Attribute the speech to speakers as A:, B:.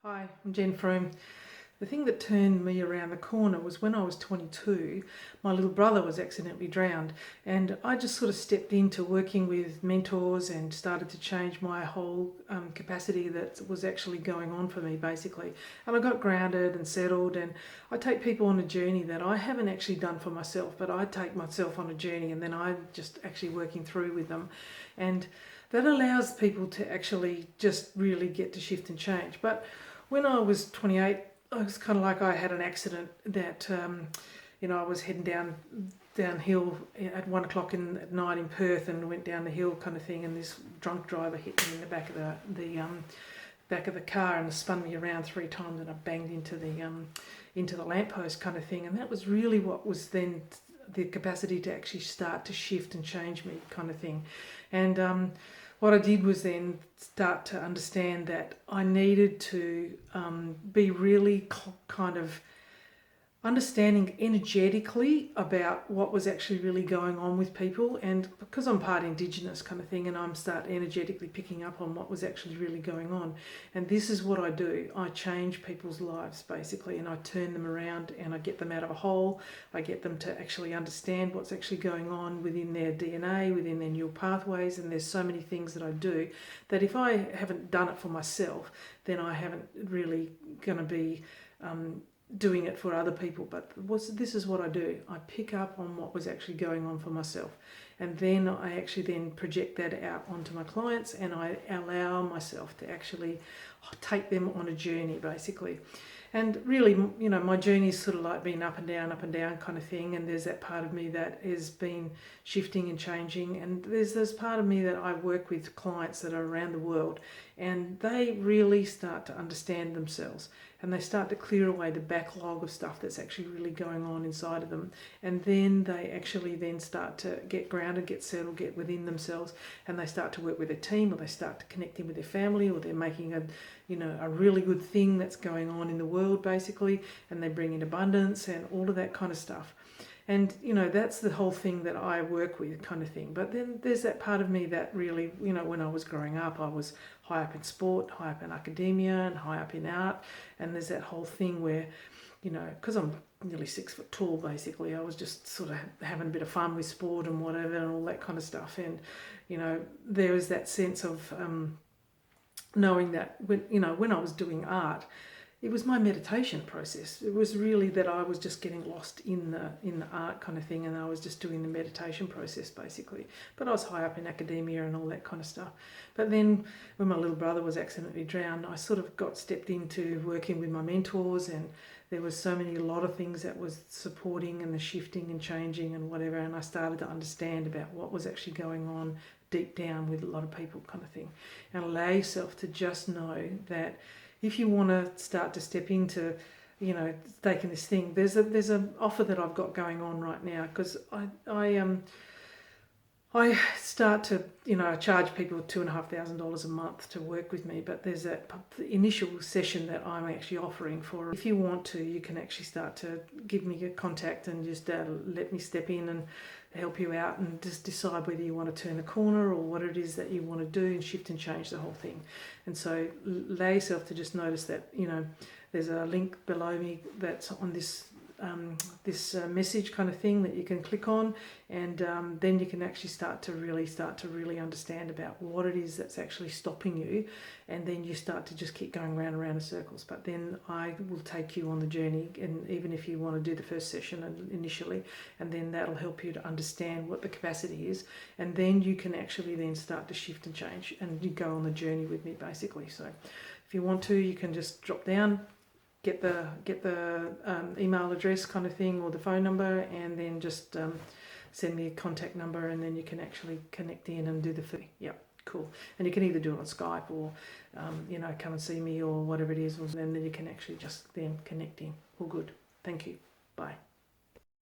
A: Hi, I'm Jen Froome. The thing that turned me around the corner was when I was 22, my little brother was accidentally drowned, and I just sort of stepped into working with mentors and started to change my whole capacity that was actually going on for me, basically. And I got grounded and settled, and I take people on a journey that I haven't actually done for myself, but I take myself on a journey and then I'm just actually working through with them. And that allows people to actually just really get to shift and change. But when I was 28, I was kind of like I had an accident that, I was heading downhill at 1 o'clock at night in Perth and went down the hill kind of thing, and this drunk driver hit me in the back of the back of the car and spun me around 3 times, and I banged into the lamppost kind of thing, and that was really what was then the capacity to actually start to shift and change me kind of thing. And what I did was then start to understand that I needed to be really kind of understanding energetically about what was actually really going on with people. And because I'm part Indigenous kind of thing, and I'm start energetically picking up on what was actually really going on. And this is what I do. I change people's lives basically, and I turn them around and I get them out of a hole. I get them to actually understand what's actually going on within their DNA, within their neural pathways. And there's so many things that I do that if I haven't done it for myself, then I haven't really going to be doing it for other people. But this is what I do. I pick up on what was actually going on for myself, and then I actually then project that out onto my clients, and I allow myself to actually take them on a journey basically. And really, my journey is sort of like being up and down kind of thing. And there's that part of me that has been shifting and changing. And there's this part of me that I work with clients that are around the world, and they really start to understand themselves, and they start to clear away the backlog of stuff that's actually really going on inside of them. And then they actually then start to get grounded, get settled, get within themselves, and they start to work with a team, or they start to connecting with their family, or they're making a really good thing that's going on in the world basically, and they bring in abundance and all of that kind of stuff. And that's the whole thing that I work with kind of thing. But then there's that part of me that really, when I was growing up, I was high up in sport, high up in academia, and high up in art. And there's that whole thing where, because I'm nearly 6 foot tall basically, I was just sort of having a bit of fun with sport and whatever and all that kind of stuff. And there was that sense of knowing that when I was doing art, it was my meditation process. It was really that I was just getting lost in the art kind of thing, and I was just doing the meditation process basically. But I was high up in academia and all that kind of stuff. But then when my little brother was accidentally drowned, I sort of got stepped into working with my mentors, and there was a lot of things that was supporting and the shifting and changing and whatever, and I started to understand about what was actually going on deep down with a lot of people kind of thing. And allow yourself to just know that if you want to start to step into, taking this thing, there's an offer that I've got going on right now, because I start to, charge people $2,500 a month to work with me, but there's that initial session that I'm actually offering for. If you want to, you can actually start to give me a contact and just let me step in and help you out and just decide whether you want to turn a corner or what it is that you want to do and shift and change the whole thing. And so allow yourself to just notice that, there's a link below me that's on this message kind of thing that you can click on, and then you can actually start to really understand about what it is that's actually stopping you, and then you start to just keep going round and round in circles. But then I will take you on the journey, and even if you want to do the first session initially, and then that'll help you to understand what the capacity is, and then you can actually then start to shift and change, and you go on the journey with me basically. So if you want to, you can just drop down, get the email address kind of thing, or the phone number, and then just send me a contact number, and then you can actually connect in and do the thing. Yep, cool. And you can either do it on Skype or come and see me or whatever it is, and then you can actually just then connect in. All good. Thank you. Bye.